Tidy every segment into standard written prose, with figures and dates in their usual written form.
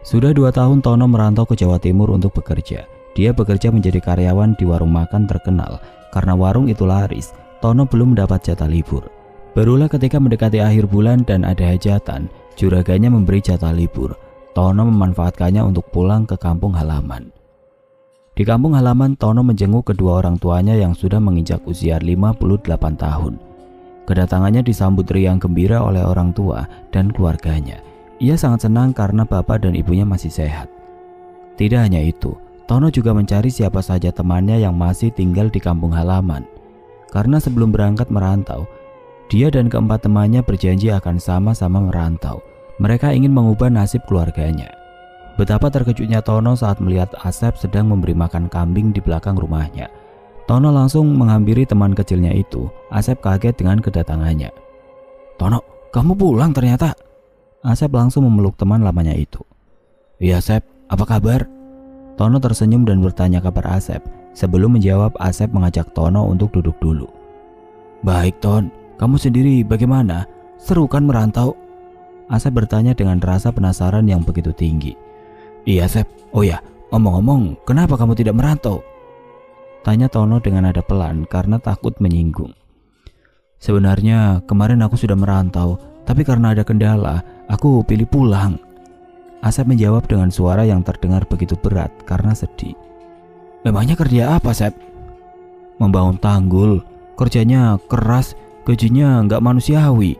Sudah 2 tahun Tono merantau ke Jawa Timur untuk bekerja. Dia bekerja menjadi karyawan di warung makan terkenal. Karena warung itu laris, Tono belum mendapat jatah libur. Barulah ketika mendekati akhir bulan dan ada hajatan, juraganya memberi jatah libur. Tono memanfaatkannya untuk pulang ke kampung halaman. Di kampung halaman, Tono menjenguk kedua orang tuanya yang sudah menginjak usia 58 tahun. Kedatangannya disambut riang gembira oleh orang tua dan keluarganya. Ia sangat senang karena bapak dan ibunya masih sehat. Tidak hanya itu, Tono juga mencari siapa saja temannya yang masih tinggal di kampung halaman. Karena sebelum berangkat merantau, dia dan keempat temannya berjanji akan sama-sama merantau. Mereka ingin mengubah nasib keluarganya. Betapa terkejutnya Tono saat melihat Asep sedang memberi makan kambing di belakang rumahnya. Tono langsung menghampiri teman kecilnya itu. Asep kaget dengan kedatangannya. "Tono, kamu pulang ternyata?" Asep langsung memeluk teman lamanya itu. "Iya Asep, apa kabar?" Tono tersenyum dan bertanya kabar Asep. Sebelum menjawab, Asep mengajak Tono untuk duduk dulu. "Baik Ton, kamu sendiri bagaimana? Seru kan merantau?" Asep bertanya dengan rasa penasaran yang begitu tinggi. "Iya Asep, oh ya, omong-omong, kenapa kamu tidak merantau?" Tanya Tono dengan nada pelan karena takut menyinggung. "Sebenarnya kemarin aku sudah merantau, tapi karena ada kendala, aku pilih pulang." Asep menjawab dengan suara yang terdengar begitu berat karena sedih. "Memangnya kerja apa, Asep?" "Membangun tanggul, kerjanya keras, gajinya nggak manusiawi."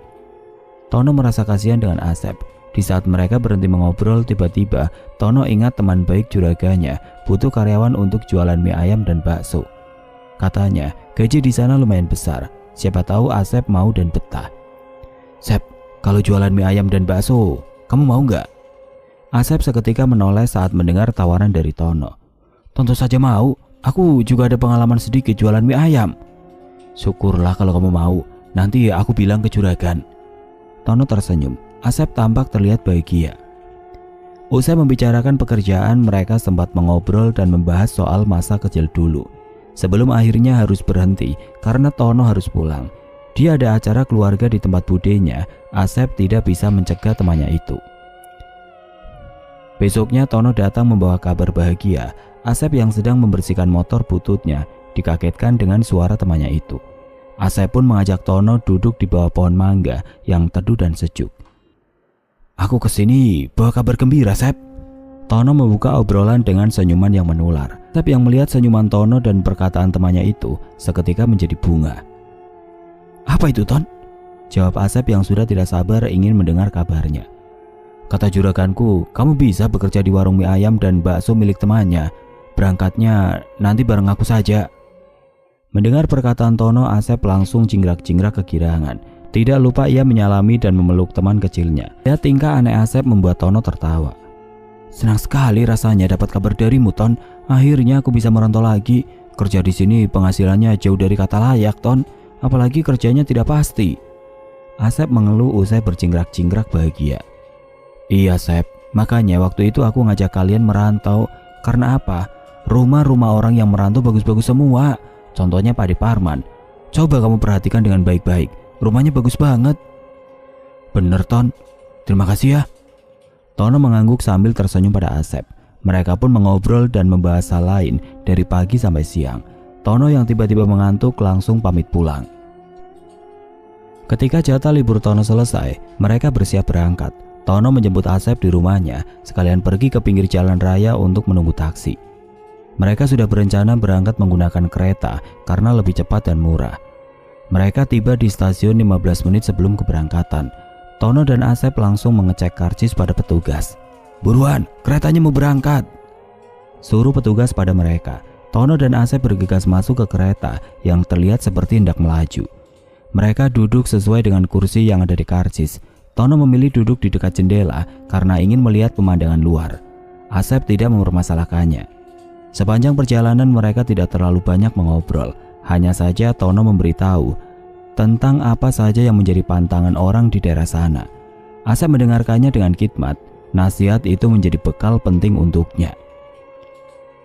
Tono merasa kasihan dengan Asep. Di saat mereka berhenti mengobrol, tiba-tiba Tono ingat teman baik juraganya butuh karyawan untuk jualan mie ayam dan bakso. Katanya gaji di sana lumayan besar. Siapa tahu Asep mau dan betah. "Sep, kalau jualan mie ayam dan bakso, kamu mau nggak?" Asep seketika menoleh saat mendengar tawaran dari Tono. "Tentu saja mau. Aku juga ada pengalaman sedikit jualan mie ayam." "Syukurlah kalau kamu mau. Nanti aku bilang ke juragan." Tono tersenyum. Asep tampak terlihat bahagia. Usai membicarakan pekerjaan, mereka sempat mengobrol dan membahas soal masa kecil dulu. Sebelum akhirnya harus berhenti karena Tono harus pulang. Dia ada acara keluarga di tempat budenya. Asep tidak bisa mencegah temannya itu. Besoknya Tono datang membawa kabar bahagia. Asep yang sedang membersihkan motor bututnya dikagetkan dengan suara temannya itu. Asep pun mengajak Tono duduk di bawah pohon mangga yang teduh dan sejuk. "Aku kesini bawa kabar gembira, Sep." Tono membuka obrolan dengan senyuman yang menular. Sep yang melihat senyuman Tono dan perkataan temannya itu seketika menjadi bunga. "Apa itu, Ton?" Jawab Asep yang sudah tidak sabar ingin mendengar kabarnya. "Kata juraganku, kamu bisa bekerja di warung mie ayam dan bakso milik temannya. Berangkatnya nanti bareng aku saja." Mendengar perkataan Tono, Asep langsung jingrak-jingrak kegirangan. Tidak lupa ia menyalami dan memeluk teman kecilnya. Lihat tingkah aneh Asep membuat Tono tertawa. "Senang sekali rasanya dapat kabar darimu, Ton. Akhirnya aku bisa merantau lagi. Kerja di sini penghasilannya jauh dari kata layak, Ton. Apalagi kerjanya tidak pasti." Asep mengeluh usai berjingrak-jingrak bahagia. "Iya, Sep. Makanya waktu itu aku ngajak kalian merantau. Karena apa? Rumah-rumah orang yang merantau bagus-bagus semua. Contohnya Pak Parman. Coba kamu perhatikan dengan baik-baik. Rumahnya bagus banget." "Bener, Ton. Terima kasih ya." Tono mengangguk sambil tersenyum pada Asep. Mereka pun mengobrol dan membahas hal lain dari pagi sampai siang. Tono yang tiba-tiba mengantuk langsung pamit pulang. Ketika jatah libur Tono selesai, mereka bersiap berangkat. Tono menjemput Asep di rumahnya, sekalian pergi ke pinggir jalan raya untuk menunggu taksi. Mereka sudah berencana berangkat menggunakan kereta karena lebih cepat dan murah. Mereka tiba di stasiun 15 menit sebelum keberangkatan. Tono dan Asep langsung mengecek karcis pada petugas. "Buruan, keretanya mau berangkat," suruh petugas pada mereka. Tono dan Asep bergegas masuk ke kereta yang terlihat seperti hendak melaju. Mereka duduk sesuai dengan kursi yang ada di karcis. Tono memilih duduk di dekat jendela karena ingin melihat pemandangan luar. Asep tidak mempermasalahkannya. Sepanjang perjalanan mereka tidak terlalu banyak mengobrol. Hanya saja Tono memberitahu tentang apa saja yang menjadi pantangan orang di daerah sana. Asep mendengarkannya dengan khidmat. Nasihat itu menjadi bekal penting untuknya.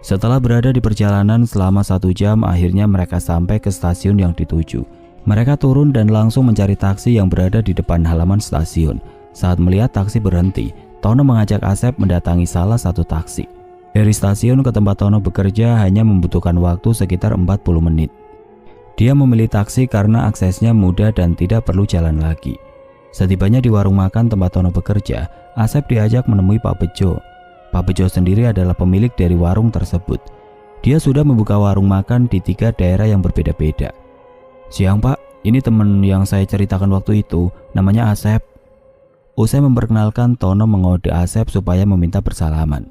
Setelah berada di perjalanan selama 1 jam, akhirnya mereka sampai ke stasiun yang dituju. Mereka turun dan langsung mencari taksi yang berada di depan halaman stasiun. Saat melihat taksi berhenti, Tono mengajak Asep mendatangi salah satu taksi. Dari stasiun ke tempat Tono bekerja hanya membutuhkan waktu sekitar 40 menit. Dia memilih taksi karena aksesnya mudah dan tidak perlu jalan lagi. Setibanya di warung makan tempat Tono bekerja, Asep diajak menemui Pak Bejo. Pak Bejo sendiri adalah pemilik dari warung tersebut. Dia sudah membuka warung makan di 3 daerah yang berbeda-beda. "Siang Pak, ini teman yang saya ceritakan waktu itu, namanya Asep." Usai memperkenalkan, Tono mengode Asep supaya meminta bersalaman.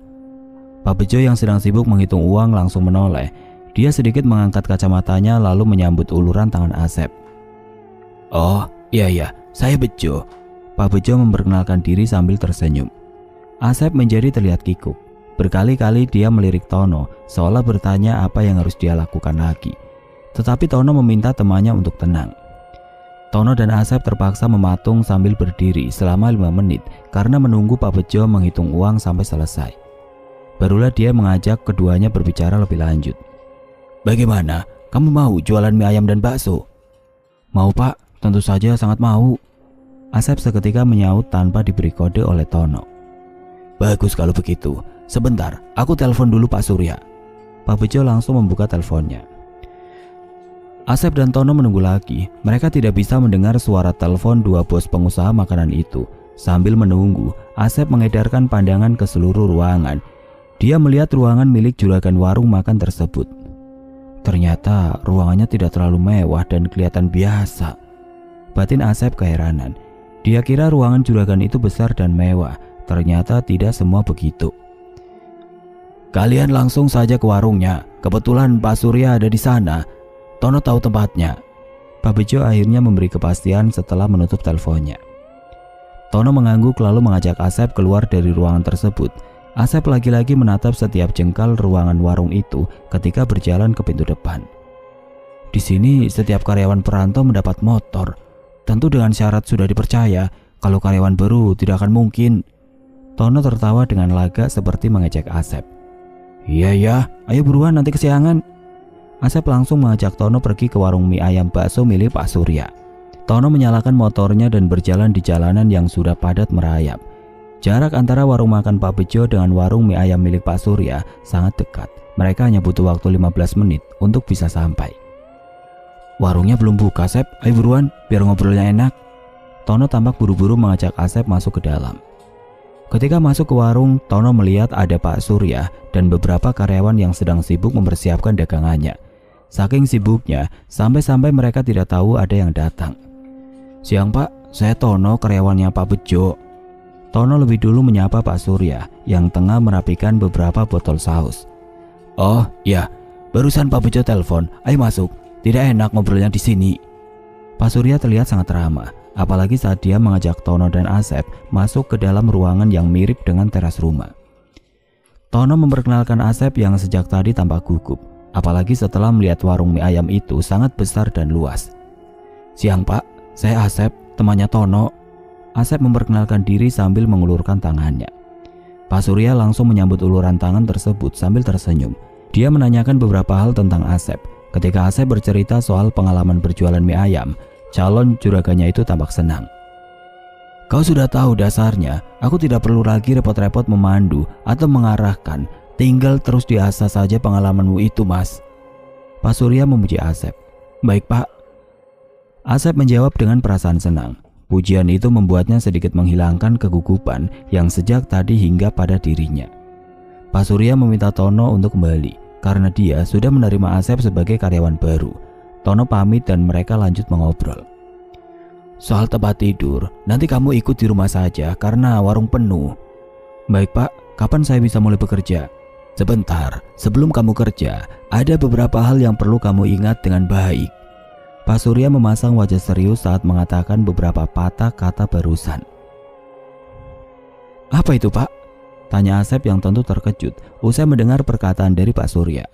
Pak Bejo yang sedang sibuk menghitung uang langsung menoleh. Dia sedikit mengangkat kacamatanya lalu menyambut uluran tangan Asep. "Oh, iya, saya Bejo." Pak Bejo memperkenalkan diri sambil tersenyum. Asep menjadi terlihat kikuk. Berkali-kali dia melirik Tono seolah bertanya apa yang harus dia lakukan lagi. Tetapi Tono meminta temannya untuk tenang. Tono dan Asep terpaksa mematung sambil berdiri selama 5 menit karena menunggu Pak Bejo menghitung uang sampai selesai. Barulah dia mengajak keduanya berbicara lebih lanjut. "Bagaimana? Kamu mau jualan mie ayam dan bakso?" "Mau Pak, tentu saja sangat mau." Asep seketika menyaut tanpa diberi kode oleh Tono. "Bagus kalau begitu. Sebentar, aku telepon dulu Pak Surya." Pak Bejo langsung membuka teleponnya. Asep dan Tono menunggu lagi. Mereka tidak bisa mendengar suara telepon dua bos pengusaha makanan itu. Sambil menunggu, Asep mengedarkan pandangan ke seluruh ruangan. Dia melihat ruangan milik juragan warung makan tersebut. Ternyata ruangannya tidak terlalu mewah dan kelihatan biasa. Batin Asep keheranan. Dia kira ruangan juragan itu besar dan mewah. Ternyata tidak semua begitu. "Kalian langsung saja ke warungnya. Kebetulan Pak Surya ada di sana. Tono tahu tempatnya." Pak Bejo akhirnya memberi kepastian setelah menutup teleponnya. Tono mengangguk lalu mengajak Asep keluar dari ruangan tersebut. Asep lagi-lagi menatap setiap jengkal ruangan warung itu ketika berjalan ke pintu depan. "Di sini setiap karyawan perantau mendapat motor. Tentu dengan syarat sudah dipercaya. Kalau karyawan baru tidak akan mungkin." Tono tertawa dengan lagak seperti mengejek Asep. "Iya ya, ayo buruan nanti kesiangan." Asep langsung mengajak Tono pergi ke warung mie ayam bakso milik Pak Surya. Tono menyalakan motornya dan berjalan di jalanan yang sudah padat merayap. Jarak antara warung makan Pak Bejo dengan warung mie ayam milik Pak Surya sangat dekat. Mereka hanya butuh waktu 15 menit untuk bisa sampai. "Warungnya belum buka, Sep. Ayo buruan, biar ngobrolnya enak." Tono tampak buru-buru mengajak Asep masuk ke dalam. Ketika masuk ke warung, Tono melihat ada Pak Surya dan beberapa karyawan yang sedang sibuk mempersiapkan dagangannya. Saking sibuknya, sampai-sampai mereka tidak tahu ada yang datang. "Siang Pak, saya Tono, karyawannya Pak Bejo." Tono lebih dulu menyapa Pak Surya yang tengah merapikan beberapa botol saus. "Oh iya, barusan Pak Bejo telepon. Ayo masuk, tidak enak ngobrolnya di sini." Pak Surya terlihat sangat ramah, apalagi saat dia mengajak Tono dan Asep masuk ke dalam ruangan yang mirip dengan teras rumah. Tono memperkenalkan Asep yang sejak tadi tampak gugup, apalagi setelah melihat warung mie ayam itu sangat besar dan luas. "Siang Pak, saya Asep, temannya Tono." Asep memperkenalkan diri sambil mengulurkan tangannya. Pak Surya langsung menyambut uluran tangan tersebut sambil tersenyum. Dia menanyakan beberapa hal tentang Asep. Ketika Asep bercerita soal pengalaman berjualan mie ayam, calon juragannya itu tampak senang. "Kau sudah tahu dasarnya, aku tidak perlu lagi repot-repot memandu atau mengarahkan. Tinggal terus diasah saja pengalamanmu itu, Mas." Pak Surya memuji Asep. "Baik Pak." Asep menjawab dengan perasaan senang. Pujian itu membuatnya sedikit menghilangkan kegugupan yang sejak tadi hingga pada dirinya. Pak Surya meminta Tono untuk kembali karena dia sudah menerima Asep sebagai karyawan baru. Tono pamit dan mereka lanjut mengobrol. "Soal tempat tidur, nanti kamu ikut di rumah saja karena warung penuh." "Baik Pak, kapan saya bisa mulai bekerja?" "Sebentar, sebelum kamu kerja, ada beberapa hal yang perlu kamu ingat dengan baik." Pak Surya memasang wajah serius saat mengatakan beberapa patah kata barusan. "Apa itu Pak?" tanya Asep yang tentu terkejut usai mendengar perkataan dari Pak Surya.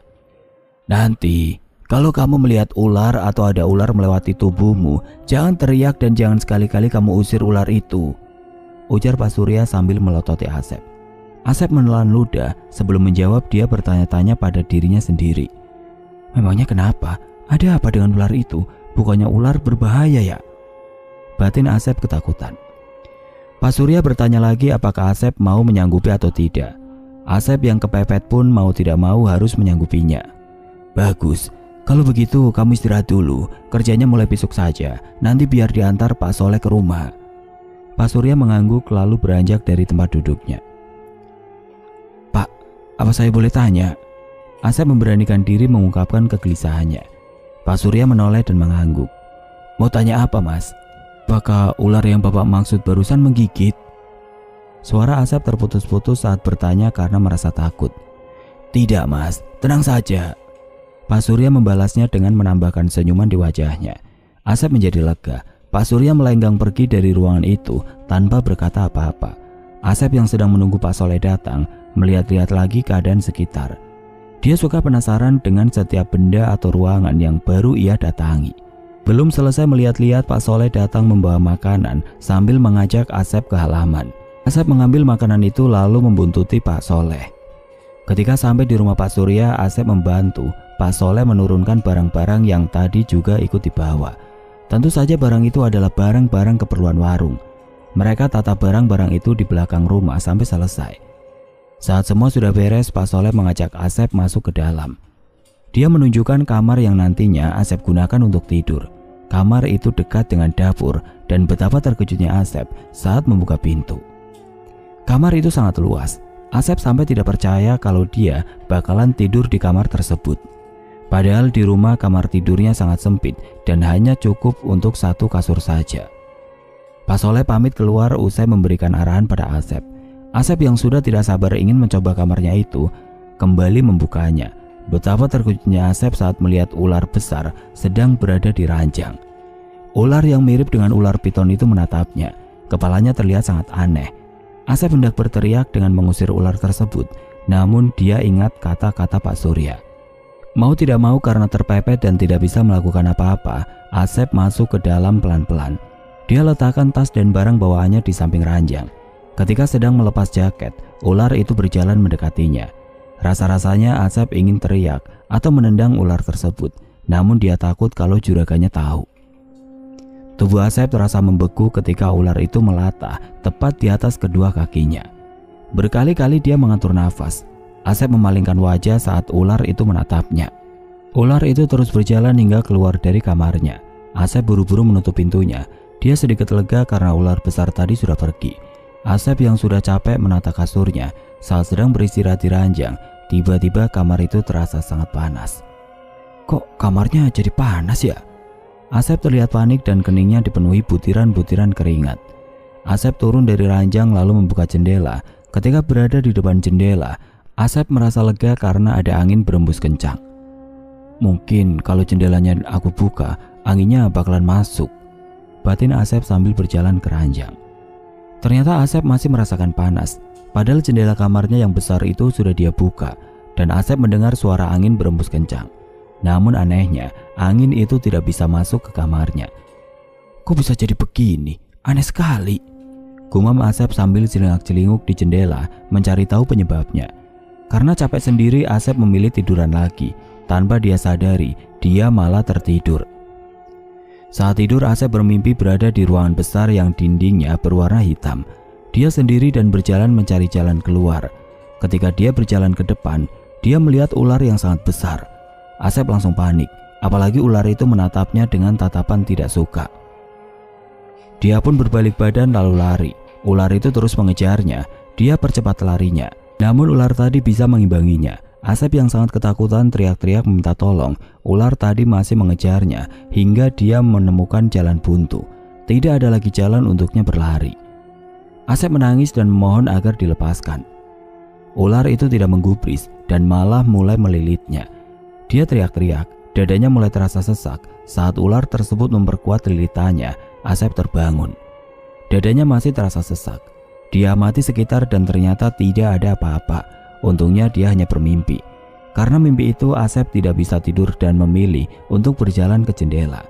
"Nanti, kalau kamu melihat ular atau ada ular melewati tubuhmu, jangan teriak dan jangan sekali-kali kamu usir ular itu," ujar Pak Surya sambil melototi Asep. Asep menelan ludah. Sebelum menjawab, dia bertanya-tanya pada dirinya sendiri. Memangnya kenapa? Ada apa dengan ular itu? Bukannya ular berbahaya ya? Batin Asep ketakutan. Pak Surya bertanya lagi apakah Asep mau menyanggupi atau tidak. Asep yang kepepet pun mau tidak mau harus menyanggupinya. Bagus, kalau begitu kamu istirahat dulu, kerjanya mulai besok saja, nanti biar diantar Pak Soleh ke rumah. Pak Surya mengangguk lalu beranjak dari tempat duduknya. Pak, apa saya boleh tanya? Asep memberanikan diri mengungkapkan kegelisahannya. Pak Surya menoleh dan mengangguk. Mau tanya apa, Mas? Apakah ular yang Bapak maksud barusan menggigit? Suara Asep terputus-putus saat bertanya karena merasa takut. Tidak, Mas, tenang saja. Pak Surya membalasnya dengan menambahkan senyuman di wajahnya. Asep menjadi lega. Pak Surya melenggang pergi dari ruangan itu tanpa berkata apa-apa. Asep yang sedang menunggu Pak Soleh datang melihat-lihat lagi keadaan sekitar. Dia suka penasaran dengan setiap benda atau ruangan yang baru ia datangi. Belum selesai melihat-lihat, Pak Soleh datang membawa makanan sambil mengajak Asep ke halaman. Asep mengambil makanan itu lalu membuntuti Pak Soleh. Ketika sampai di rumah Pak Surya, Asep membantu Pak Soleh menurunkan barang-barang yang tadi juga ikut dibawa. Tentu saja barang itu adalah barang-barang keperluan warung. Mereka tata barang-barang itu di belakang rumah sampai selesai. Saat semua sudah beres, Pak Soleh mengajak Asep masuk ke dalam. Dia menunjukkan kamar yang nantinya Asep gunakan untuk tidur. Kamar itu dekat dengan dapur dan betapa terkejutnya Asep saat membuka pintu. Kamar itu sangat luas. Asep sampai tidak percaya kalau dia bakalan tidur di kamar tersebut. Padahal di rumah kamar tidurnya sangat sempit dan hanya cukup untuk satu kasur saja. Pak Soleh pamit keluar usai memberikan arahan pada Asep. Asep yang sudah tidak sabar ingin mencoba kamarnya itu kembali membukanya. Betapa terkejutnya Asep saat melihat ular besar sedang berada di ranjang. Ular yang mirip dengan ular piton itu menatapnya. Kepalanya terlihat sangat aneh. Asep hendak berteriak dengan mengusir ular tersebut, namun dia ingat kata-kata Pak Surya. Mau tidak mau karena terpepet dan tidak bisa melakukan apa-apa, Asep masuk ke dalam pelan-pelan. Dia letakkan tas dan barang bawaannya di samping ranjang. Ketika sedang melepas jaket, ular itu berjalan mendekatinya. Rasa-rasanya Asep ingin teriak atau menendang ular tersebut, namun dia takut kalau juragannya tahu. Tubuh Asep terasa membeku ketika ular itu melata tepat di atas kedua kakinya. Berkali-kali dia mengatur nafas. Asep memalingkan wajah saat ular itu menatapnya. Ular itu terus berjalan hingga keluar dari kamarnya. Asep buru-buru menutup pintunya. Dia sedikit lega karena ular besar tadi sudah pergi. Asep yang sudah capek menata kasurnya saat sedang beristirahat di ranjang, tiba-tiba kamar itu terasa sangat panas. Kok kamarnya jadi panas ya? Asep terlihat panik dan keningnya dipenuhi butiran-butiran keringat. Asep turun dari ranjang lalu membuka jendela. Ketika berada di depan jendela, Asep merasa lega karena ada angin berembus kencang. Mungkin kalau jendelanya aku buka, anginnya bakalan masuk, batin Asep sambil berjalan ke ranjang. Ternyata Asep masih merasakan panas. Padahal jendela kamarnya yang besar itu sudah dia buka dan Asep mendengar suara angin berembus kencang. Namun anehnya, angin itu tidak bisa masuk ke kamarnya. Kok bisa jadi begini? Aneh sekali. Gumam Asep sambil celingak-celinguk di jendela mencari tahu penyebabnya. Karena capek sendiri, Asep memilih tiduran lagi. Tanpa dia sadari, dia malah tertidur. Saat tidur, Asep bermimpi berada di ruangan besar yang dindingnya berwarna hitam. Dia sendiri dan berjalan mencari jalan keluar. Ketika dia berjalan ke depan, dia melihat ular yang sangat besar. Asep langsung panik, apalagi ular itu menatapnya dengan tatapan tidak suka. Dia pun berbalik badan lalu lari. Ular itu terus mengejarnya. Dia percepat larinya, namun ular tadi bisa mengimbanginya. Asep yang sangat ketakutan teriak-teriak meminta tolong. Ular tadi masih mengejarnya hingga dia menemukan jalan buntu. Tidak ada lagi jalan untuknya berlari. Asep menangis dan memohon agar dilepaskan. Ular itu tidak menggubris dan malah mulai melilitnya. Dia teriak-teriak, dadanya mulai terasa sesak. Saat ular tersebut memperkuat lilitannya, Asep terbangun. Dadanya masih terasa sesak. Dia amati sekitar dan ternyata tidak ada apa-apa. Untungnya dia hanya bermimpi. Karena mimpi itu, Asep tidak bisa tidur dan memilih untuk berjalan ke jendela.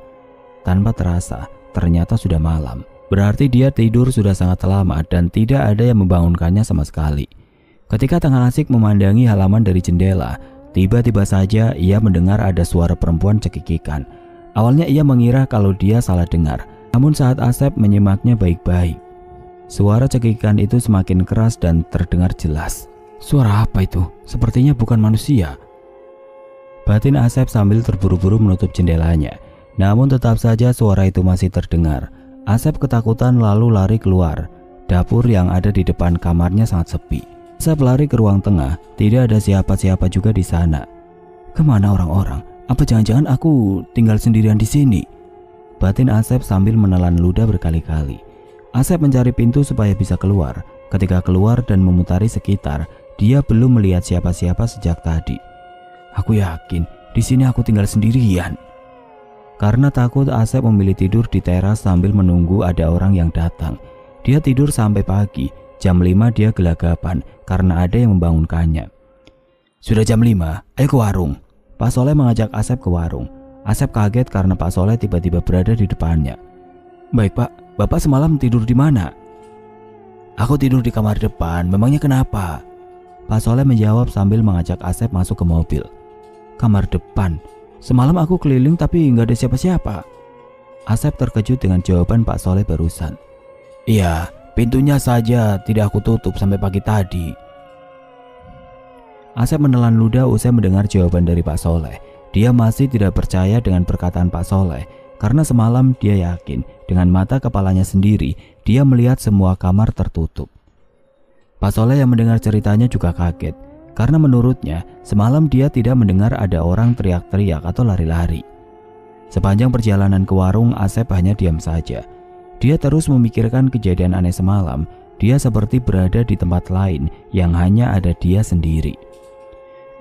Tanpa terasa, ternyata sudah malam. Berarti dia tidur sudah sangat lama dan tidak ada yang membangunkannya sama sekali. Ketika tengah asik memandangi halaman dari jendela, tiba-tiba saja ia mendengar ada suara perempuan cekikikan. Awalnya ia mengira kalau dia salah dengar, namun saat Asep menyimaknya baik-baik, Suara cekikan itu semakin keras dan terdengar jelas. Suara apa itu? Sepertinya bukan manusia. Batin Asep sambil terburu-buru menutup jendelanya. Namun tetap saja suara itu masih terdengar. Asep ketakutan lalu lari keluar. Dapur yang ada di depan kamarnya sangat sepi. Asep lari ke ruang tengah. Tidak ada siapa-siapa juga di sana. Kemana orang-orang? Apa jangan-jangan aku tinggal sendirian di sini? Batin Asep sambil menelan ludah berkali-kali. Asep mencari pintu supaya bisa keluar. Ketika keluar dan memutari sekitar, dia belum melihat siapa-siapa sejak tadi. Aku yakin di sini aku tinggal sendirian. Karena takut, Asep memilih tidur di teras sambil menunggu ada orang yang datang. Dia tidur sampai pagi. Jam 5 dia gelagapan karena ada yang membangunkannya. Sudah jam 5, ayo ke warung. Pak Soleh mengajak Asep ke warung. Asep kaget karena Pak Soleh tiba-tiba berada di depannya. Baik Pak, Bapak semalam tidur di mana? Aku tidur di kamar depan, memangnya kenapa? Pak Soleh menjawab sambil mengajak Asep masuk ke mobil. Kamar depan? Semalam aku keliling tapi nggak ada siapa-siapa. Asep terkejut dengan jawaban Pak Soleh barusan. Iya, pintunya saja tidak aku tutup sampai pagi tadi. Asep menelan ludah usai mendengar jawaban dari Pak Soleh. Dia masih tidak percaya dengan perkataan Pak Soleh. Karena semalam dia yakin dengan mata kepalanya sendiri dia melihat semua kamar tertutup. Pak Soleh yang mendengar ceritanya juga kaget karena menurutnya semalam dia tidak mendengar ada orang teriak-teriak atau lari-lari. Sepanjang perjalanan ke warung, Asep hanya diam saja. Dia terus memikirkan kejadian aneh semalam. Dia seperti berada di tempat lain yang hanya ada dia sendiri.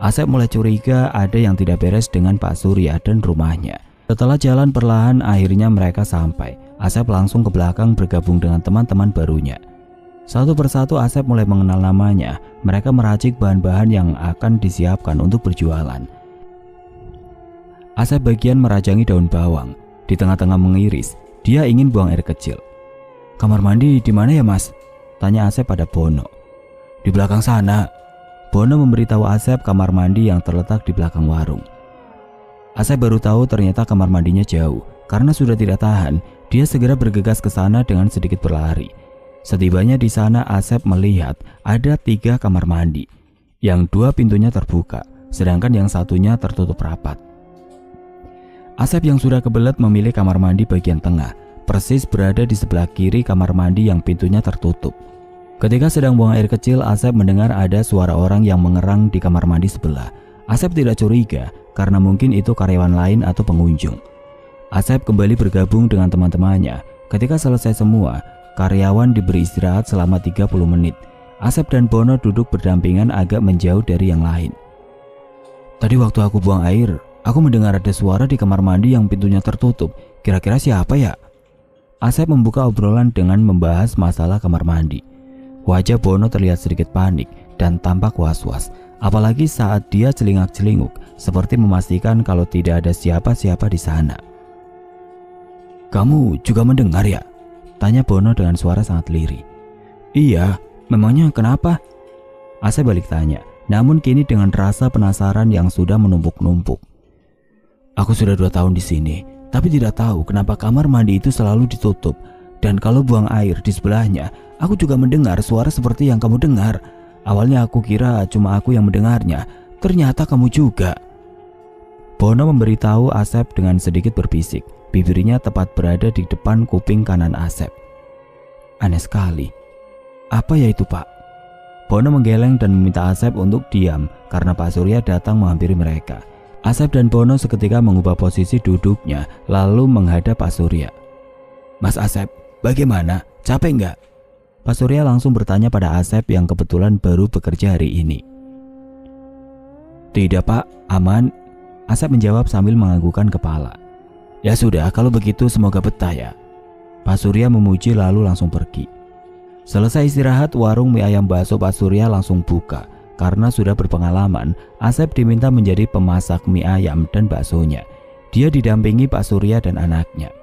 Asep mulai curiga ada yang tidak beres dengan Pak Surya dan rumahnya. Setelah jalan perlahan, akhirnya mereka sampai. Asep langsung ke belakang bergabung dengan teman-teman barunya. Satu persatu Asep mulai mengenal namanya. Mereka meracik bahan-bahan yang akan disiapkan untuk berjualan. Asep bagian merajangi daun bawang. Di tengah-tengah mengiris, dia ingin buang air kecil. Kamar mandi di mana ya Mas? Tanya Asep pada Bono. Di belakang sana. Bono memberitahu Asep kamar mandi yang terletak di belakang warung. Asep baru tahu ternyata kamar mandinya jauh. Karena sudah tidak tahan, dia segera bergegas ke sana dengan sedikit berlari. Setibanya di sana, Asep melihat ada 3 kamar mandi. Yang 2 pintunya terbuka, sedangkan yang satunya tertutup rapat. Asep yang sudah kebelet memilih kamar mandi bagian tengah, persis berada di sebelah kiri kamar mandi yang pintunya tertutup. Ketika sedang buang air kecil, Asep mendengar ada suara orang yang mengerang di kamar mandi sebelah. Asep tidak curiga karena mungkin itu karyawan lain atau pengunjung. Asep kembali bergabung dengan teman-temannya. Ketika selesai semua, karyawan diberi istirahat selama 30 menit. Asep dan Bono duduk berdampingan agak menjauh dari yang lain. Tadi waktu aku buang air, aku mendengar ada suara di kamar mandi yang pintunya tertutup. Kira-kira siapa ya? Asep membuka obrolan dengan membahas masalah kamar mandi. Wajah Bono terlihat sedikit panik dan tampak was-was. Apalagi saat dia celingak-celinguk seperti memastikan kalau tidak ada siapa-siapa di sana. Kamu juga mendengar ya? Tanya Bono dengan suara sangat lirih. Iya, memangnya kenapa? Asep balik tanya, namun kini dengan rasa penasaran yang sudah menumpuk-numpuk. Aku sudah 2 tahun di sini, tapi tidak tahu kenapa kamar mandi itu selalu ditutup. Dan kalau buang air di sebelahnya, aku juga mendengar suara seperti yang kamu dengar. Awalnya aku kira cuma aku yang mendengarnya, ternyata kamu juga. Bono memberitahu Asep dengan sedikit berbisik. Bibirnya tepat berada di depan kuping kanan Asep. Aneh sekali. Apa ya itu Pak? Bono menggeleng dan meminta Asep untuk diam karena Pak Surya datang menghampiri mereka. Asep dan Bono seketika mengubah posisi duduknya lalu menghadap Pak Surya. Mas Asep, bagaimana? Capek nggak? Pak Surya langsung bertanya pada Asep yang kebetulan baru bekerja hari ini. Tidak Pak, aman. Asep menjawab sambil menganggukkan kepala. Ya sudah, kalau begitu semoga betah ya. Pak Surya memuji lalu langsung pergi. Selesai istirahat, warung mie ayam bakso Pak Surya langsung buka. Karena sudah berpengalaman, Asep diminta menjadi pemasak mie ayam dan baksonya. Dia didampingi Pak Surya dan anaknya.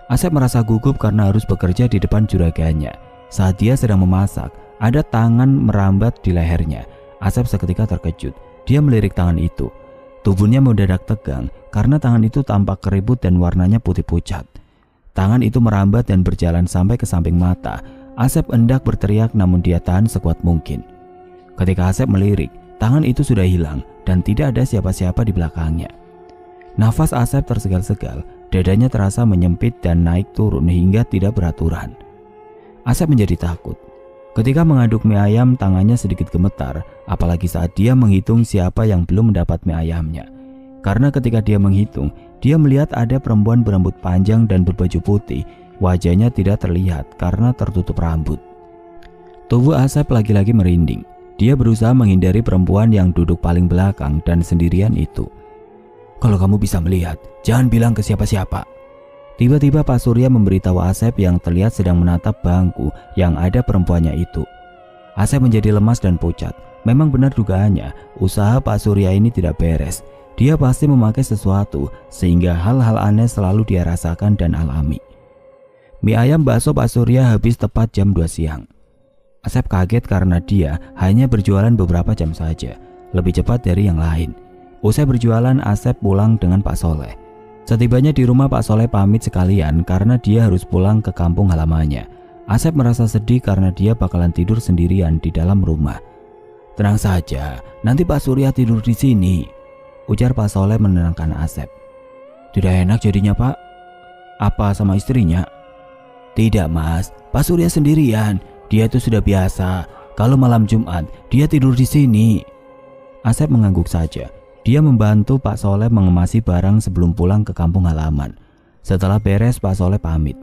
Asep merasa gugup karena harus bekerja di depan juraganya. Saat dia sedang memasak, ada tangan merambat di lehernya. Asep seketika terkejut. Dia melirik tangan itu. Tubuhnya mendadak tegang karena tangan itu tampak keriput dan warnanya putih pucat. Tangan itu merambat dan berjalan sampai ke samping mata. Asep hendak berteriak namun dia tahan sekuat mungkin. Ketika Asep melirik, tangan itu sudah hilang dan tidak ada siapa-siapa di belakangnya. Nafas Asep tersegal-segal, dadanya terasa menyempit dan naik turun hingga tidak beraturan. Asep menjadi takut. Ketika mengaduk mie ayam, tangannya sedikit gemetar, apalagi saat dia menghitung siapa yang belum mendapat mie ayamnya. Karena ketika dia menghitung, dia melihat ada perempuan berambut panjang dan berbaju putih. Wajahnya tidak terlihat karena tertutup rambut. Tubuh Asep lagi-lagi merinding. Dia berusaha menghindari perempuan yang duduk paling belakang dan sendirian itu. "Kalau kamu bisa melihat, jangan bilang ke siapa-siapa." Tiba-tiba Pak Surya memberitahu Asep yang terlihat sedang menatap bangku yang ada perempuannya itu. Asep menjadi lemas dan pucat. Memang benar dugaannya, usaha Pak Surya ini tidak beres. Dia pasti memakai sesuatu sehingga hal-hal aneh selalu dia rasakan dan alami. Mie ayam bakso Pak Surya habis tepat jam 2 siang. Asep kaget karena dia hanya berjualan beberapa jam saja, lebih cepat dari yang lain. Usai berjualan, Asep pulang dengan Pak Soleh. Setibanya di rumah, Pak Soleh pamit sekalian karena dia harus pulang ke kampung halamannya. Asep merasa sedih karena dia bakalan tidur sendirian di dalam rumah. "Tenang saja, nanti Pak Surya tidur di sini," ujar Pak Soleh menenangkan Asep. "Tidak enak jadinya, Pak." "Apa sama istrinya?" "Tidak, Mas, Pak Surya sendirian. Dia itu sudah biasa. Kalau malam Jumat, dia tidur di sini." Asep mengangguk saja. Dia membantu Pak Soleh mengemasi barang sebelum pulang ke kampung halaman. Setelah beres, Pak Soleh pamit.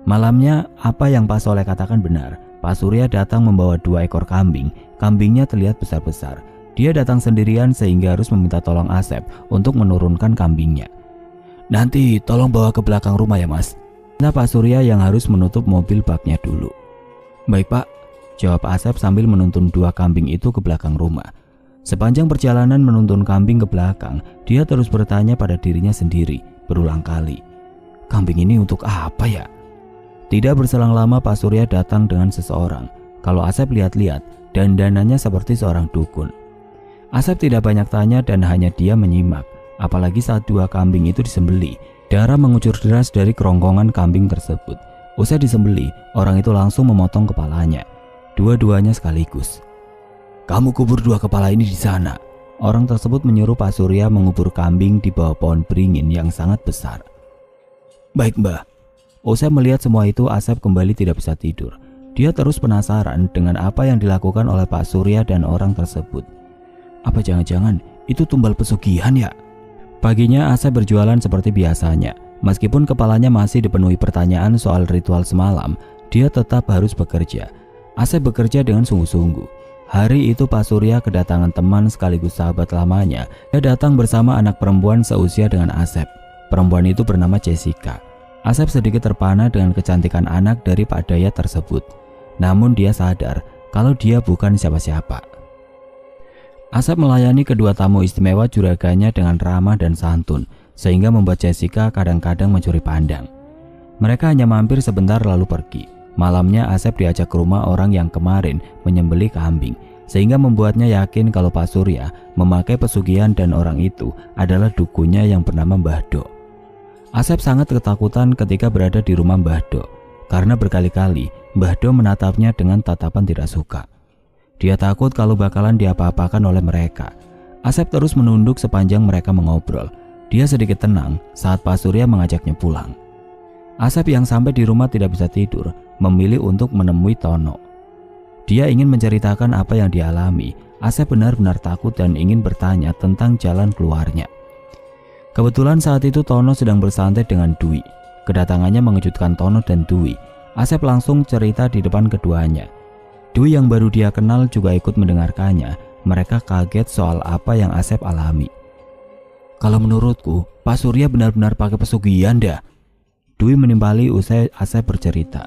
Malamnya, apa yang Pak Soleh katakan benar. Pak Surya datang membawa 2 ekor kambing. Kambingnya terlihat besar-besar. Dia datang sendirian sehingga harus meminta tolong Asep untuk menurunkan kambingnya. "Nanti tolong bawa ke belakang rumah ya, Mas." Nah, Pak Surya yang harus menutup mobil baknya dulu. "Baik, Pak," jawab Asep sambil menuntun 2 kambing itu ke belakang rumah. Sepanjang perjalanan menuntun kambing ke belakang, dia terus bertanya pada dirinya sendiri berulang kali, "Kambing ini untuk apa ya?" Tidak berselang lama Pak Surya datang dengan seseorang. Kalau Asep lihat-lihat, dandanannya seperti seorang dukun. Asep tidak banyak tanya dan hanya diam menyimak. Apalagi saat 2 kambing itu disembeli, darah mengucur deras dari kerongkongan kambing tersebut. Usai disembeli, orang itu langsung memotong kepalanya, dua-duanya sekaligus. "Kamu kubur 2 kepala ini di sana." Orang tersebut menyuruh Pak Surya mengubur kambing di bawah pohon beringin yang sangat besar. "Baik, Mbah." Usai melihat semua itu, Asep kembali tidak bisa tidur. Dia terus penasaran dengan apa yang dilakukan oleh Pak Surya dan orang tersebut. Apa jangan-jangan itu tumbal pesugihan ya? Paginya Asep berjualan seperti biasanya. Meskipun kepalanya masih dipenuhi pertanyaan soal ritual semalam, dia tetap harus bekerja. Asep bekerja dengan sungguh-sungguh. Hari itu Pak Surya kedatangan teman sekaligus sahabat lamanya. Dia datang bersama anak perempuan seusia dengan Asep. Perempuan itu bernama Jessica. Asep sedikit terpana dengan kecantikan anak dari Pak Dayat tersebut. Namun dia sadar kalau dia bukan siapa-siapa. Asep melayani kedua tamu istimewa juraganya dengan ramah dan santun, sehingga membuat Jessica kadang-kadang mencuri pandang. Mereka hanya mampir sebentar lalu pergi. Malamnya Asep diajak ke rumah orang yang kemarin menyembelih kambing, sehingga membuatnya yakin kalau Pak Surya memakai pesugihan dan orang itu adalah dukunya yang bernama Mbah Do. Asep sangat ketakutan ketika berada di rumah Mbah Do, karena berkali-kali Mbah Do menatapnya dengan tatapan tidak suka. Dia takut kalau bakalan diapa-apakan oleh mereka. Asep terus menunduk sepanjang mereka mengobrol. Dia sedikit tenang saat Pak Surya mengajaknya pulang. Asep yang sampai di rumah tidak bisa tidur, memilih untuk menemui Tono. Dia ingin menceritakan apa yang dialami. Asep benar-benar takut dan ingin bertanya tentang jalan keluarnya. Kebetulan saat itu Tono sedang bersantai dengan Dwi. Kedatangannya mengejutkan Tono dan Dwi. Asep langsung cerita di depan keduanya. Dwi yang baru dia kenal juga ikut mendengarkannya. Mereka kaget soal apa yang Asep alami. "Kalau menurutku, Pak Surya benar-benar pakai pesugihan dah," Dwi menimpali usai Asep bercerita.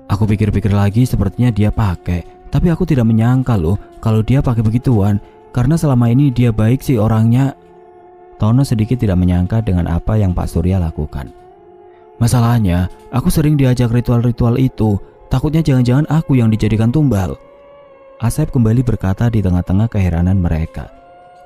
"Aku pikir-pikir lagi sepertinya dia pakai, tapi aku tidak menyangka loh kalau dia pakai begituan, karena selama ini dia baik sih orangnya." Tono sedikit tidak menyangka dengan apa yang Pak Surya lakukan. "Masalahnya, aku sering diajak ritual-ritual itu, takutnya jangan-jangan aku yang dijadikan tumbal." Asep kembali berkata di tengah-tengah keheranan mereka.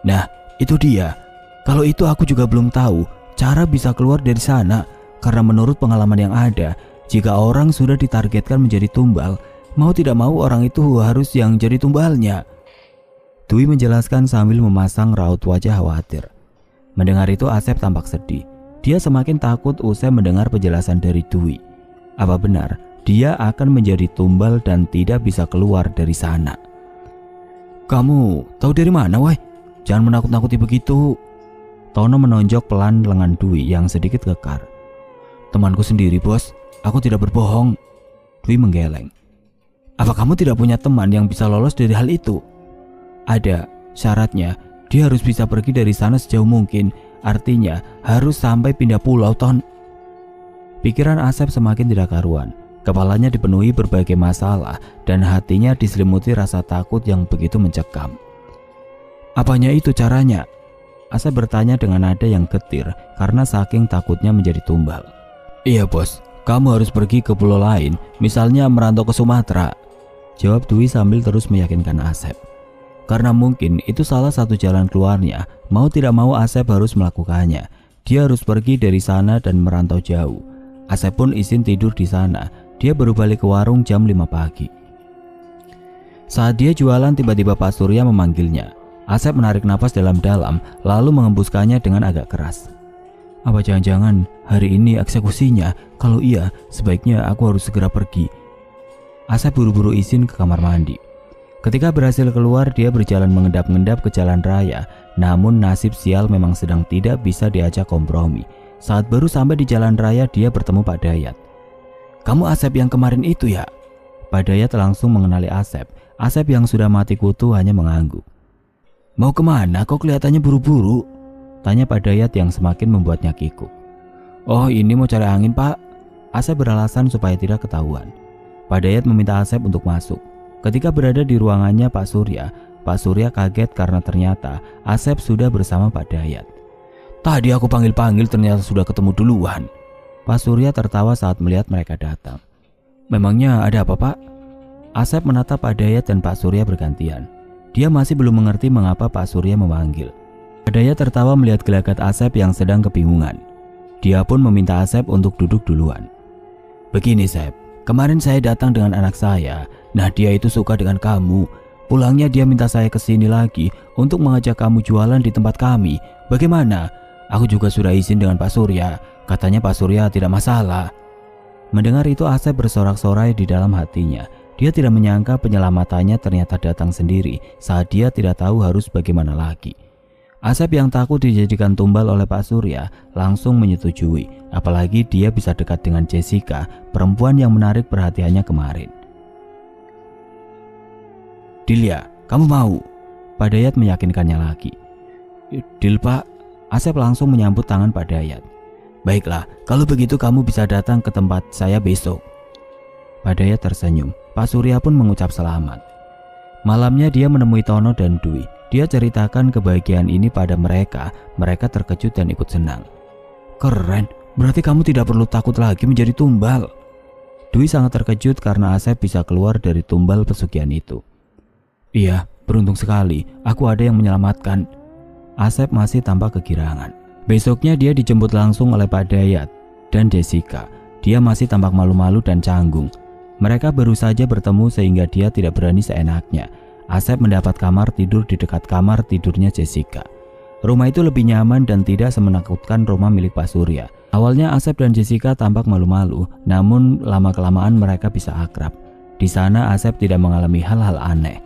"Nah, itu dia. Kalau itu aku juga belum tahu cara bisa keluar dari sana. Karena menurut pengalaman yang ada, Jika orang sudah ditargetkan menjadi tumbal, mau tidak mau orang itu harus yang jadi tumbalnya. Dwi menjelaskan sambil memasang raut wajah khawatir. Mendengar itu Asep tampak sedih. Dia semakin takut usai mendengar penjelasan dari Dwi. Apa benar dia akan menjadi tumbal dan tidak bisa keluar dari sana? Kamu tahu dari mana, woi? Jangan menakut-nakuti begitu. Tono menonjok pelan lengan Dwi yang sedikit kekar. Temanku sendiri, bos. Aku tidak berbohong. Dwi menggeleng. Apa kamu tidak punya teman yang bisa lolos dari hal itu? Ada. Syaratnya dia harus bisa pergi dari sana sejauh mungkin. Artinya harus sampai pindah pulau, Ton. Pikiran Asep semakin tidak karuan. Kepalanya dipenuhi berbagai masalah dan hatinya diselimuti rasa takut yang begitu mencekam. Apanya itu caranya? Asep bertanya dengan nada yang getir karena saking takutnya menjadi tumbal. Iya bos, kamu harus pergi ke pulau lain, misalnya merantau ke Sumatera, jawab Dwi sambil terus meyakinkan Asep. Karena mungkin itu salah satu jalan keluarnya, mau tidak mau Asep harus melakukannya. Dia harus pergi dari sana dan merantau jauh. Asep pun izin tidur di sana. Dia baru balik ke warung jam 5 pagi. Saat dia jualan tiba-tiba Pak Surya memanggilnya. Asep menarik napas dalam-dalam lalu mengembuskannya dengan agak keras. Apa jangan-jangan hari ini eksekusinya? Kalau iya, sebaiknya aku harus segera pergi. Asep buru-buru izin ke kamar mandi. Ketika berhasil keluar, dia berjalan mengendap-endap ke jalan raya. Namun nasib sial memang sedang tidak bisa diajak kompromi. Saat baru sampai di jalan raya, dia bertemu Pak Dayat. Kamu Asep yang kemarin itu ya? Pak Dayat langsung mengenali Asep. Asep yang sudah mati kutu hanya mengangguk. Mau kemana? Kok kelihatannya buru-buru? Tanya Pak Dayat yang semakin membuatnya kikuk. Oh, ini mau cari angin, Pak. Asep beralasan supaya tidak ketahuan. Pak Dayat meminta Asep untuk masuk. Ketika berada di ruangannya Pak Surya kaget karena ternyata Asep sudah bersama Pak Dayat. Tadi aku panggil-panggil ternyata sudah ketemu duluan. Pak Surya tertawa saat melihat mereka datang. Memangnya ada apa, Pak? Asep menatap Pak Dayat dan Pak Surya bergantian. Dia masih belum mengerti mengapa Pak Surya memanggil. Pak Dayat tertawa melihat gelagat Asep yang sedang kebingungan. Dia pun meminta Asep untuk duduk duluan. Begini, Sep. Kemarin saya datang dengan anak saya. Nah, dia itu suka dengan kamu. Pulangnya dia minta saya kesini lagi untuk mengajak kamu jualan di tempat kami. Bagaimana? Aku juga sudah izin dengan Pak Surya. Katanya Pak Surya tidak masalah. Mendengar itu Asep bersorak-sorai di dalam hatinya. Dia tidak menyangka penyelamatannya ternyata datang sendiri saat dia tidak tahu harus bagaimana lagi. Asep yang takut dijadikan tumbal oleh Pak Surya langsung menyetujui. Apalagi dia bisa dekat dengan Jessica, perempuan yang menarik perhatiannya kemarin. Dilia, kamu mau? Pak Dayat meyakinkannya lagi. Dil, Pak. Asep langsung menyambut tangan Pak Dayat. Baiklah, kalau begitu kamu bisa datang ke tempat saya besok. Pak Dayat tersenyum. Pak Surya pun mengucap selamat. Malamnya dia menemui Tono dan Dwi. Dia ceritakan kebahagiaan ini pada mereka. Mereka terkejut dan ikut senang. Keren, berarti kamu tidak perlu takut lagi menjadi tumbal. Dwi sangat terkejut karena Asep bisa keluar dari tumbal pesugihan itu. Iya, beruntung sekali. Aku ada yang menyelamatkan. Asep masih tampak kegirangan. Besoknya dia dijemput langsung oleh Pak Dayat dan Jessica. Dia masih tampak malu-malu dan canggung. Mereka baru saja bertemu sehingga dia tidak berani seenaknya. Asep mendapat kamar tidur di dekat kamar tidurnya Jessica. Rumah itu lebih nyaman dan tidak semenakutkan rumah milik Pak Surya. Awalnya Asep dan Jessica tampak malu-malu, namun lama-kelamaan mereka bisa akrab. Di sana Asep tidak mengalami hal-hal aneh.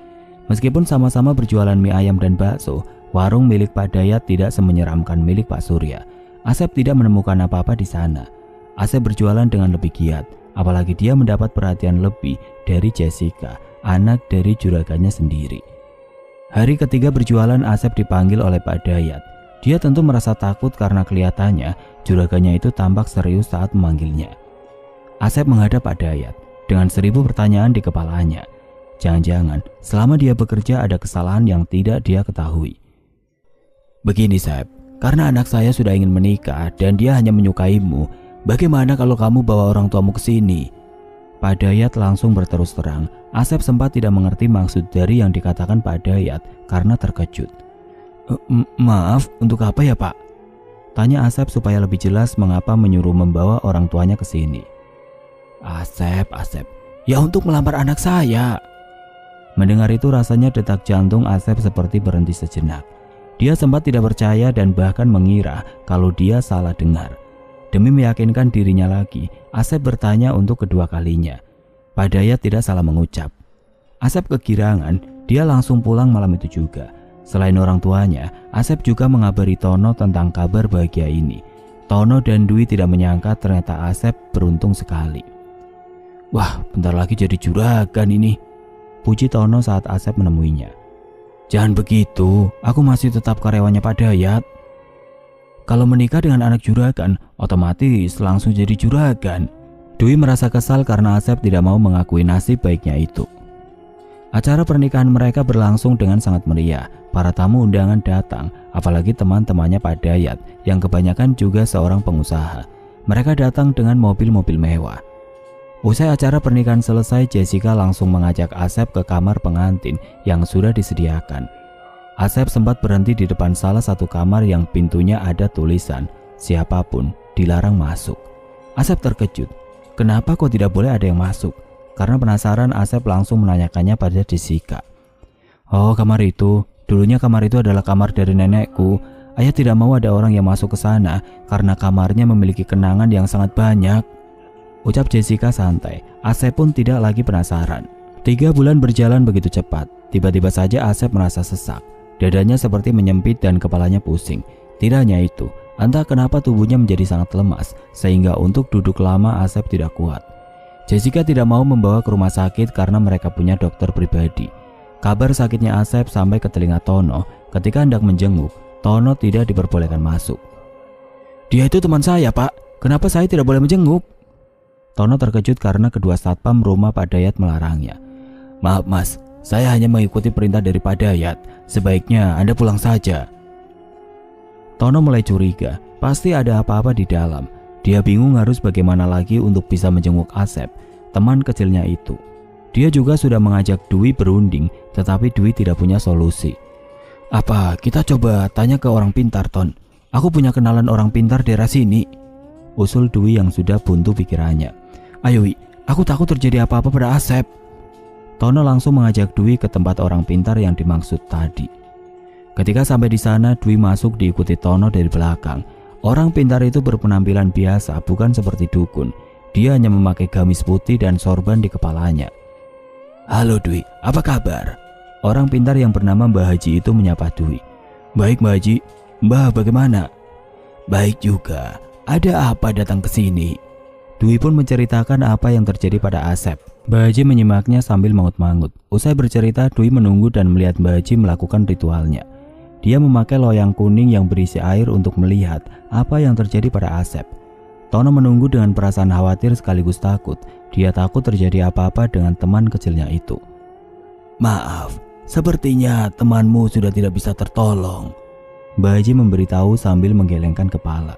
Meskipun sama-sama berjualan mie ayam dan bakso, warung milik Pak Dayat tidak semenyeramkan milik Pak Surya. Asep tidak menemukan apa-apa di sana. Asep berjualan dengan lebih giat, apalagi dia mendapat perhatian lebih dari Jessica, anak dari juragannya sendiri. Hari ketiga berjualan Asep dipanggil oleh Pak Dayat. Dia tentu merasa takut karena kelihatannya juragannya itu tampak serius saat memanggilnya. Asep menghadap Pak Dayat dengan 1000 pertanyaan di kepalanya. Jangan-jangan selama dia bekerja ada kesalahan yang tidak dia ketahui. Begini Sep, karena anak saya sudah ingin menikah dan dia hanya menyukaimu, bagaimana kalau kamu bawa orang tuamu ke sini? Pak Dayat langsung berterus terang. Asep sempat tidak mengerti maksud dari yang dikatakan Pak Dayat karena terkejut. Maaf, untuk apa ya Pak? Tanya Asep supaya lebih jelas mengapa menyuruh membawa orang tuanya ke sini. Asep, ya untuk melamar anak saya." Mendengar itu rasanya detak jantung Asep seperti berhenti sejenak. Dia sempat tidak percaya dan bahkan mengira kalau dia salah dengar. Demi meyakinkan dirinya lagi, Asep bertanya untuk kedua kalinya. Pak Dayat tidak salah mengucap. Asep kegirangan, dia langsung pulang malam itu juga. Selain orang tuanya, Asep juga mengabari Tono tentang kabar bahagia ini. Tono dan Dwi tidak menyangka ternyata Asep beruntung sekali. "Wah, bentar lagi jadi juragan ini," puji Tono saat Asep menemuinya. "Jangan begitu, aku masih tetap karyawannya Pak Dayat. Kalau menikah dengan anak juragan, otomatis langsung jadi juragan." Dwi merasa kesal karena Asep tidak mau mengakui nasib baiknya itu. Acara pernikahan mereka berlangsung dengan sangat meriah. Para tamu undangan datang, apalagi teman-temannya Pak Dayat yang kebanyakan juga seorang pengusaha. Mereka datang dengan mobil-mobil mewah. Usai acara pernikahan selesai, Jessica langsung mengajak Asep ke kamar pengantin yang sudah disediakan. Asep sempat berhenti di depan salah satu kamar yang pintunya ada tulisan, "Siapapun dilarang masuk." Asep terkejut. Kenapa kok tidak boleh ada yang masuk? Karena penasaran, Asep langsung menanyakannya pada Jessica. "Oh, kamar itu. Dulunya kamar itu adalah kamar dari nenekku. Ayah tidak mau ada orang yang masuk ke sana karena kamarnya memiliki kenangan yang sangat banyak," ucap Jessica santai. Asep pun tidak lagi penasaran. 3 bulan berjalan begitu cepat. Tiba-tiba saja Asep merasa sesak. Dadanya seperti menyempit dan kepalanya pusing. Tidak hanya itu, entah kenapa tubuhnya menjadi sangat lemas sehingga untuk duduk lama Asep tidak kuat. Jessica tidak mau membawa ke rumah sakit karena mereka punya dokter pribadi. Kabar sakitnya Asep sampai ke telinga Tono. Ketika hendak menjenguk, Tono tidak diperbolehkan masuk. "Dia itu teman saya, Pak. Kenapa saya tidak boleh menjenguk?" Tono terkejut karena kedua satpam rumah Pak Dayat melarangnya. "Maaf Mas, saya hanya mengikuti perintah dari Pak Dayat. Sebaiknya Anda pulang saja." Tono mulai curiga, pasti ada apa-apa di dalam. Dia bingung harus bagaimana lagi untuk bisa menjenguk Asep, teman kecilnya itu. Dia juga sudah mengajak Dwi berunding, tetapi Dwi tidak punya solusi. "Apa kita coba tanya ke orang pintar, Ton? Aku punya kenalan orang pintar daerah sini," usul Dwi yang sudah buntu pikirannya. "Ayo Wi, aku takut terjadi apa-apa pada Asep." Tono langsung mengajak Dwi ke tempat orang pintar yang dimaksud tadi. Ketika sampai di sana, Dwi masuk diikuti Tono dari belakang. Orang pintar itu berpenampilan biasa, bukan seperti dukun. Dia hanya memakai gamis putih dan sorban di kepalanya. "Halo Dwi, apa kabar?" Orang pintar yang bernama Mbah Haji itu menyapa Dwi. "Baik Mbah Haji. Mbah bagaimana?" "Baik juga. Ada apa datang ke sini?" Dwi pun menceritakan apa yang terjadi pada Asep. Mbah Haji menyimaknya sambil mangut-mangut. Usai bercerita, Dwi menunggu dan melihat Mbah Haji melakukan ritualnya. Dia memakai loyang kuning yang berisi air untuk melihat apa yang terjadi pada Asep. Tono menunggu dengan perasaan khawatir sekaligus takut. Dia takut terjadi apa-apa dengan teman kecilnya itu. "Maaf, sepertinya temanmu sudah tidak bisa tertolong," Mbah Haji memberitahu sambil menggelengkan kepala.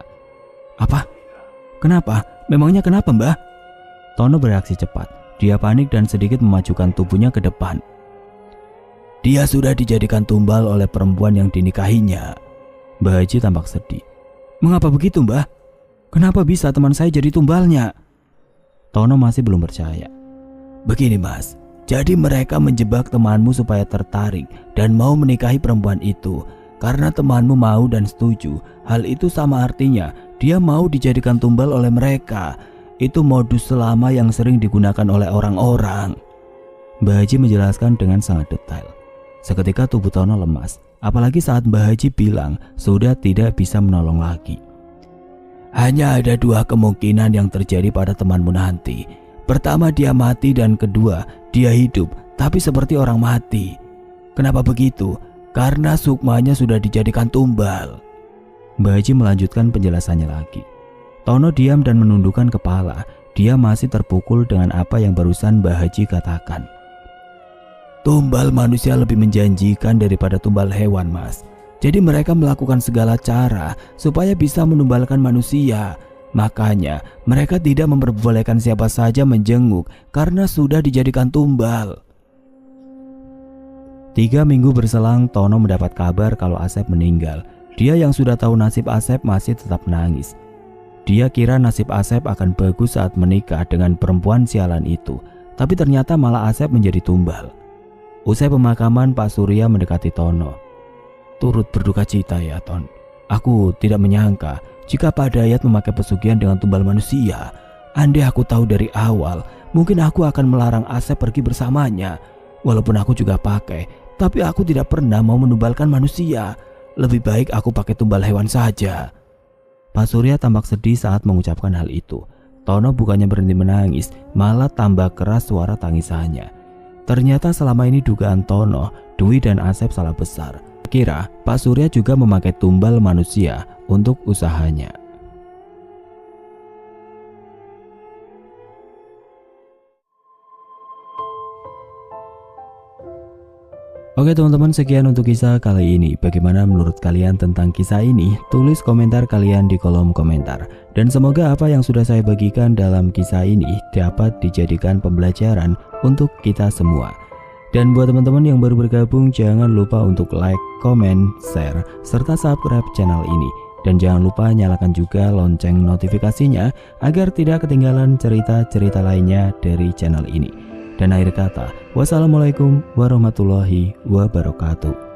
"Apa? Kenapa? Memangnya kenapa, Mbah?" Tono bereaksi cepat. Dia panik dan sedikit memajukan tubuhnya ke depan. "Dia sudah dijadikan tumbal oleh perempuan yang dinikahinya." Mbah Haji tampak sedih. "Mengapa begitu, Mbah? Kenapa bisa teman saya jadi tumbalnya?" Tono masih belum percaya. "Begini Mas, jadi mereka menjebak temanmu supaya tertarik dan mau menikahi perempuan itu. Karena temanmu mau dan setuju, hal itu sama artinya dia mau dijadikan tumbal oleh mereka. Itu modus selama yang sering digunakan oleh orang-orang." Mbah Haji menjelaskan dengan sangat detail. Seketika tubuh Tono lemas, apalagi saat Mbah Haji bilang sudah tidak bisa menolong lagi. "Hanya ada 2 kemungkinan yang terjadi pada temanmu nanti. Pertama dia mati dan kedua dia hidup tapi seperti orang mati. Kenapa begitu? Karena sukmanya sudah dijadikan tumbal." Mbah Haji melanjutkan penjelasannya lagi. Tono diam dan menundukkan kepala. Dia masih terpukul dengan apa yang barusan Mbah Haji katakan. "Tumbal manusia lebih menjanjikan daripada tumbal hewan, Mas. Jadi mereka melakukan segala cara supaya bisa menumbalkan manusia. Makanya mereka tidak memperbolehkan siapa saja menjenguk karena sudah dijadikan tumbal." 3 minggu berselang, Tono mendapat kabar kalau Asep meninggal. Dia yang sudah tahu nasib Asep masih tetap menangis. Dia kira nasib Asep akan bagus saat menikah dengan perempuan sialan itu, tapi ternyata malah Asep menjadi tumbal. Usai pemakaman, Pak Surya mendekati Tono. "Turut berduka cita ya, Ton. Aku tidak menyangka jika Pak Dayat memakai pesugihan dengan tumbal manusia. Andai aku tahu dari awal, mungkin aku akan melarang Asep pergi bersamanya. Walaupun aku juga pakai, tapi aku tidak pernah mau menumbalkan manusia. Lebih baik aku pakai tumbal hewan saja." Pak Surya tampak sedih saat mengucapkan hal itu. Tono bukannya berhenti menangis, malah tambah keras suara tangisannya. Ternyata selama ini dugaan Tono, Dwi dan Asep salah besar. Kira Pak Surya juga memakai tumbal manusia untuk usahanya. Oke teman-teman, sekian untuk kisah kali ini. Bagaimana menurut kalian tentang kisah ini? Tulis komentar kalian di kolom komentar. Dan semoga apa yang sudah saya bagikan dalam kisah ini dapat dijadikan pembelajaran untuk kita semua. Dan buat teman-teman yang baru bergabung, jangan lupa untuk like, comment, share, serta subscribe channel ini. Dan jangan lupa nyalakan juga lonceng notifikasinya agar tidak ketinggalan cerita-cerita lainnya dari channel ini. Dan akhir kata, wassalamualaikum warahmatullahi wabarakatuh.